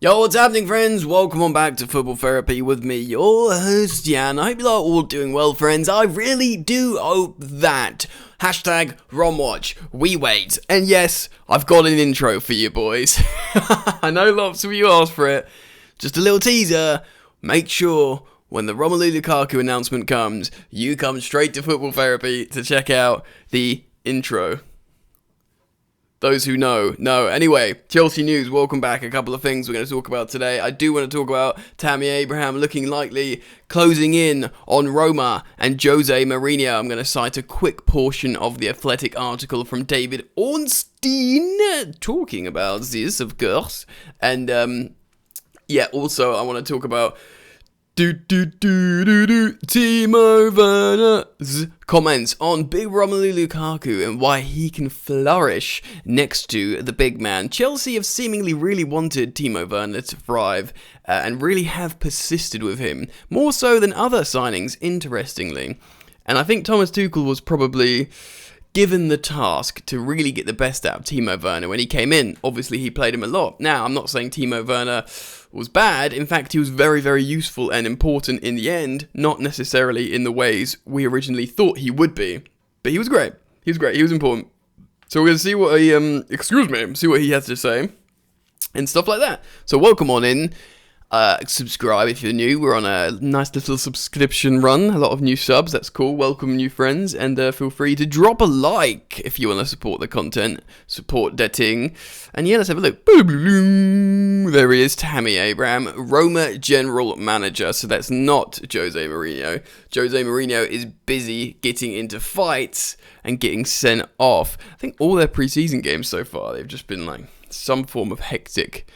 Yo, what's happening, friends? Welcome on back to Football Therapy with me, your host, Jan. I hope you are all doing well, friends. I really do hope that. Hashtag ROMWatch. We wait. And yes, I've got an intro for you boys. I know lots of you asked for it. Just a little teaser. Make sure when the Romelu Lukaku announcement comes, you come straight to Football Therapy to check out the intro. Those who know. Anyway, Chelsea news, welcome back. A couple of things we're going to talk about today. I do want to talk about Tammy Abraham looking likely closing in on Roma and Jose Mourinho. I'm going to cite a quick portion of the Athletic article from David Ornstein talking about this, of course. And, also I want to talk about Timo Werner's comments on big Romelu Lukaku and why he can flourish next to the big man. Chelsea have seemingly really wanted Timo Werner to thrive and really have persisted with him, more so than other signings, interestingly. And I think Thomas Tuchel was probably given the task to really get the best out of Timo Werner when he came in. Obviously, he played him a lot. Now, I'm not saying Timo Werner was bad. In fact, he was very, very useful and important in the end, not necessarily in the ways we originally thought he would be. But he was great. He was important. So we're going to see what see what he has to say and stuff like that. So welcome on in. Subscribe if you're new. We're on a nice little subscription run. A lot of new subs. That's cool. Welcome new friends. And feel free to drop a like if you want to support the content. Support the ting. And yeah, let's have a look. There he is, Tammy Abraham, Roma general manager. So that's not Jose Mourinho. Jose Mourinho is busy getting into fights and getting sent off. I think all their preseason games so far, they've just been like some form of hectic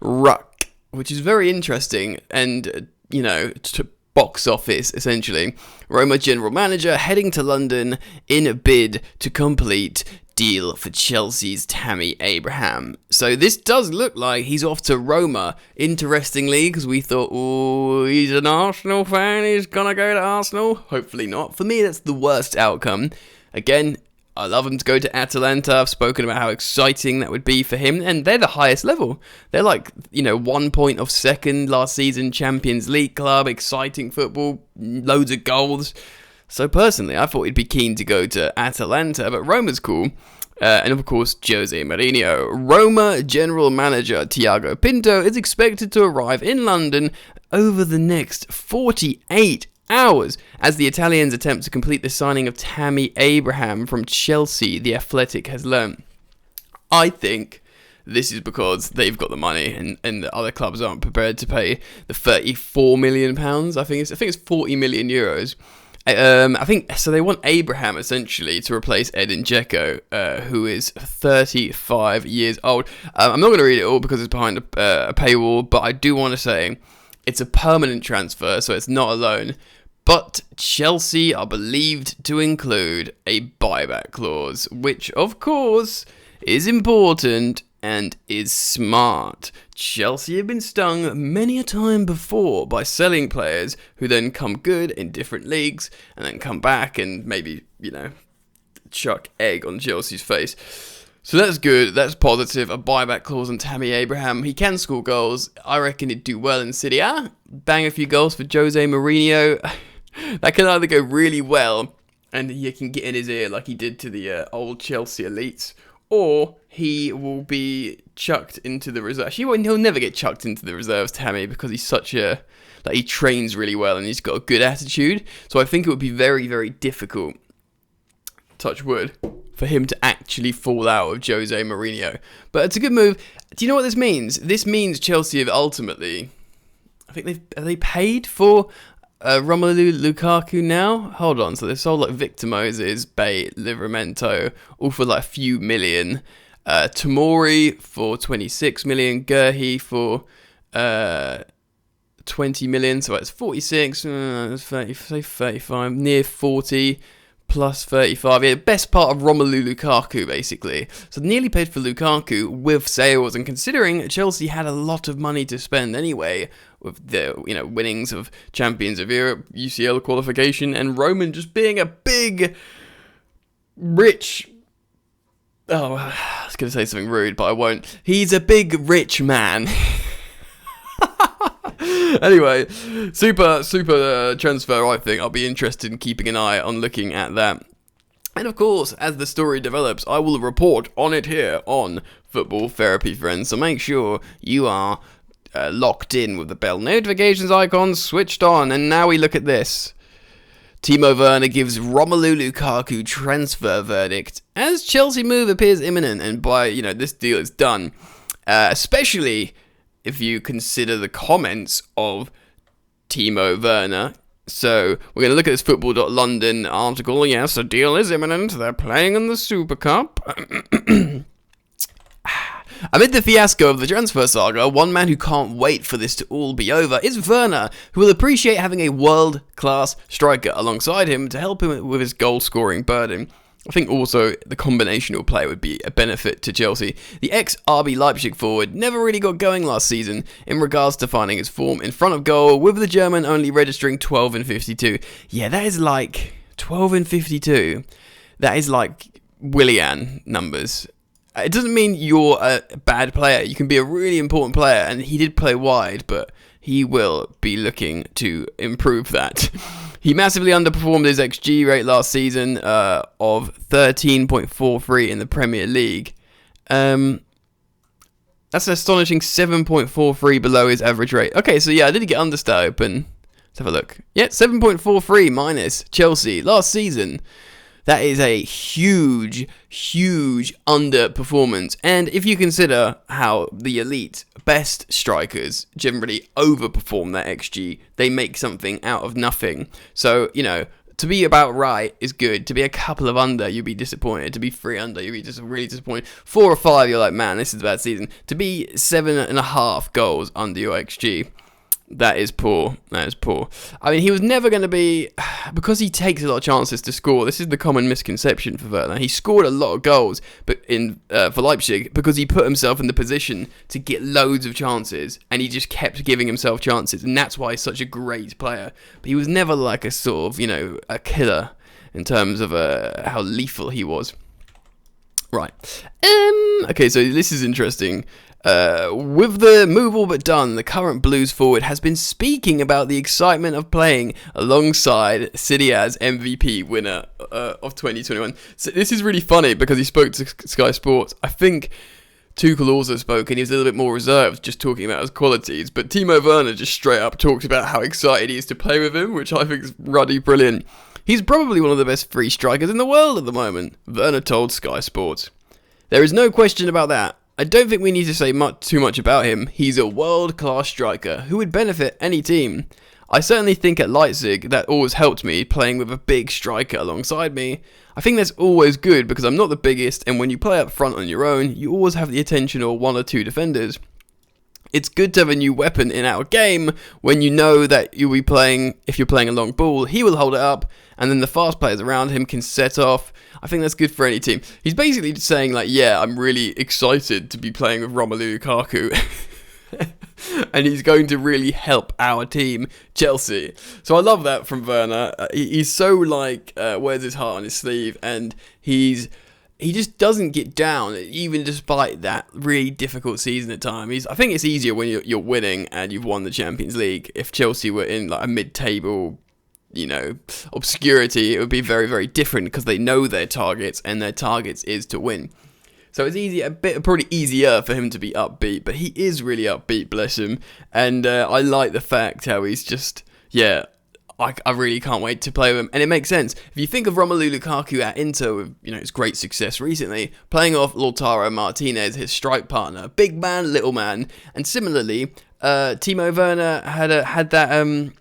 ruck, which is very interesting and, to box office, essentially. Roma general manager heading to London in a bid to complete deal for Chelsea's Tammy Abraham. So this does look like he's off to Roma, interestingly, because we thought, he's an Arsenal fan, he's gonna go to Arsenal. Hopefully not. For me, that's the worst outcome. Again, I love him to go to Atalanta. I've spoken about how exciting that would be for him. And they're the highest level. They're like, 1 point off second last season, Champions League club, exciting football, loads of goals. So personally, I thought he'd be keen to go to Atalanta, but Roma's cool. And of course, Jose Mourinho. Roma general manager Thiago Pinto is expected to arrive in London over the next 48 hours as the Italians attempt to complete the signing of Tammy Abraham from Chelsea, the Athletic has learned. I think this is because they've got the money and the other clubs aren't prepared to pay the £34 million. I think it's 40 million euros. I think so. They want Abraham essentially to replace Edin Dzeko, who is 35 years old. I'm not going to read it all because it's behind a paywall, but I do want to say it's a permanent transfer, so it's not a loan. But Chelsea are believed to include a buyback clause, which of course is important and is smart. Chelsea have been stung many a time before by selling players who then come good in different leagues and then come back and maybe, chuck egg on Chelsea's face. So that's good, that's positive. A buyback clause on Tammy Abraham. He can score goals. I reckon he'd do well in City A. Bang a few goals for Jose Mourinho. That can either go really well and he can get in his ear like he did to the old Chelsea elites, or he will be chucked into the reserves. He'll never get chucked into the reserves, Tammy, because he's he trains really well and he's got a good attitude. So I think it would be very, very difficult, touch wood, for him to actually fall out of Jose Mourinho. But it's a good move. Do you know what this means? This means Chelsea have ultimately, have they paid for Romelu Lukaku now? Hold on, so they sold like Victor Moses, Bate, Livramento, all for like a few million. Tomori for 26 million, Gurhi for 20 million, so it's 46, 30, say 35, near 40, plus 35. Yeah, best part of Romelu Lukaku, basically. So nearly paid for Lukaku with sales, and considering Chelsea had a lot of money to spend anyway, with the winnings of Champions of Europe, UCL qualification, and Roman just being a big, rich... Oh, I was going to say something rude, but I won't. He's a big, rich man. Anyway, super transfer, I think. I'll be interested in keeping an eye on looking at that. And of course, as the story develops, I will report on it here on Football Therapy, friends. So make sure you are locked in with the bell notifications icon switched on. And now we look at this. Timo Werner gives Romelu Lukaku transfer verdict as Chelsea move appears imminent, and by this deal is done. Especially if you consider the comments of Timo Werner. So we're going to look at this Football.London article. Yes, a deal is imminent. They're playing in the Super Cup. Amid the fiasco of the transfer saga, one man who can't wait for this to all be over is Werner, who will appreciate having a world-class striker alongside him to help him with his goal-scoring burden. I think also the combinational play would be a benefit to Chelsea. The ex-RB Leipzig forward never really got going last season in regards to finding his form in front of goal, with the German only registering 12 and 52. Yeah, that is like 12 and 52. That is like Willian numbers. It doesn't mean you're a bad player. You can be a really important player, and he did play wide, but he will be looking to improve that. He massively underperformed his XG rate last season of 13.43 in the Premier League. That's an astonishing 7.43 below his average rate. Okay, so yeah, I did get understat open. Let's have a look. Yeah, 7.43 minus Chelsea last season. That is a huge underperformance. And if you consider how the elite best strikers generally overperform their XG, they make something out of nothing. So, to be about right is good. To be a couple of under, you'd be disappointed. To be 3 under, you'd be just really disappointed. 4 or 5, you're like, man, this is a bad season. To be 7.5 goals under your XG, that is poor. That is poor. I mean, he was never going to be... Because he takes a lot of chances to score, this is the common misconception for Werner. He scored a lot of goals but for Leipzig because he put himself in the position to get loads of chances, and he just kept giving himself chances, and that's why he's such a great player. But he was never like a sort of, a killer in terms of how lethal he was. Right. Okay, so this is interesting. With the move all but done, the current Blues forward has been speaking about the excitement of playing alongside City as MVP winner of 2021. So this is really funny because he spoke to Sky Sports. I think Tuchel also spoke, and he was a little bit more reserved, just talking about his qualities. But Timo Werner just straight up talked about how excited he is to play with him, which I think is ruddy brilliant. He's probably one of the best free strikers in the world at the moment, Werner told Sky Sports. There is no question about that. I don't think we need to say too much about him. He's a world-class striker who would benefit any team. I certainly think at Leipzig that always helped me, playing with a big striker alongside me. I think that's always good because I'm not the biggest, and when you play up front on your own, you always have the attention of 1 or 2 defenders. It's good to have a new weapon in our game when you know that you'll be playing, if you're playing a long ball, he will hold it up, and then the fast players around him can set off. I think that's good for any team. He's basically just saying, like, yeah, I'm really excited to be playing with Romelu Lukaku. And he's going to really help our team, Chelsea. So I love that from Werner. He's so, like, wears his heart on his sleeve, and he just doesn't get down, even despite that really difficult season at times. I think it's easier when you're winning and you've won the Champions League. If Chelsea were in like a mid-table, obscurity, it would be very, very different because they know their targets, and their targets is to win. So it's probably easier for him to be upbeat, but he is really upbeat, bless him. And I like the fact how he's just, I really can't wait to play with him. And it makes sense. If you think of Romelu Lukaku at Inter with, his great success recently, playing off Lautaro Martinez, his strike partner, big man, little man. And similarly, Timo Werner had that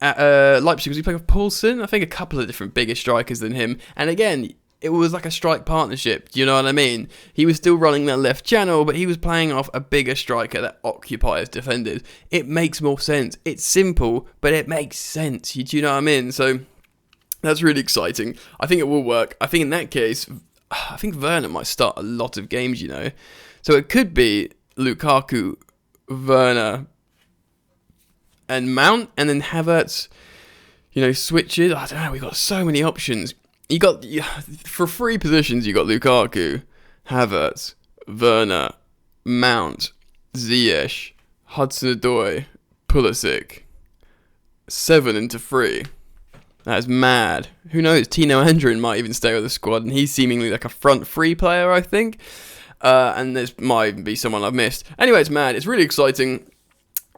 at Leipzig. Was he playing with Poulsen? I think a couple of different bigger strikers than him. And again, it was like a strike partnership. Do you know what I mean? He was still running that left channel, but he was playing off a bigger striker that occupies defenders. It makes more sense. It's simple, but it makes sense. Do you know what I mean? So that's really exciting. I think it will work. I think in that case, I think Werner might start a lot of games, So it could be Lukaku, Werner, and Mount, and then Havertz, switches. I don't know. We've got so many options. For 3 positions, you got Lukaku, Havertz, Werner, Mount, Ziyech, Hudson-Odoi, Pulisic. 7-3. That is mad. Who knows? Tino Andrin might even stay with the squad, and he's seemingly like a front free player, I think. And there might even be someone I've missed. Anyway, it's mad. It's really exciting.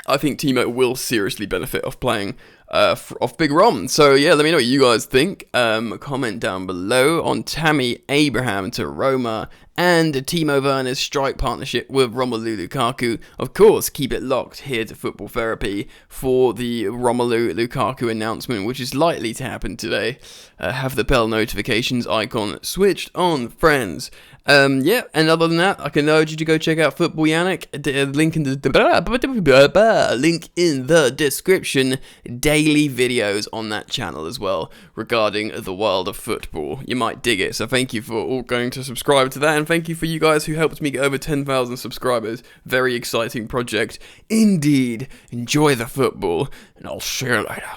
I think Timo will seriously benefit off playing off Big Rom. So yeah, let me know what you guys think. Comment down below on Tammy Abraham to Roma and Timo Werner's strike partnership with Romelu Lukaku. Of course, keep it locked here to Football Therapy for the Romelu Lukaku announcement, which is likely to happen today. Have the bell notifications icon switched on, friends. Yeah, and other than that, I can urge you to go check out Football Yannick. Link in the description. Daily videos on that channel as well regarding the world of football. You might dig it. So thank you for all going to subscribe to that, and thank you for you guys who helped me get over 10,000 subscribers. Very exciting project indeed. Enjoy the football, and I'll see you later.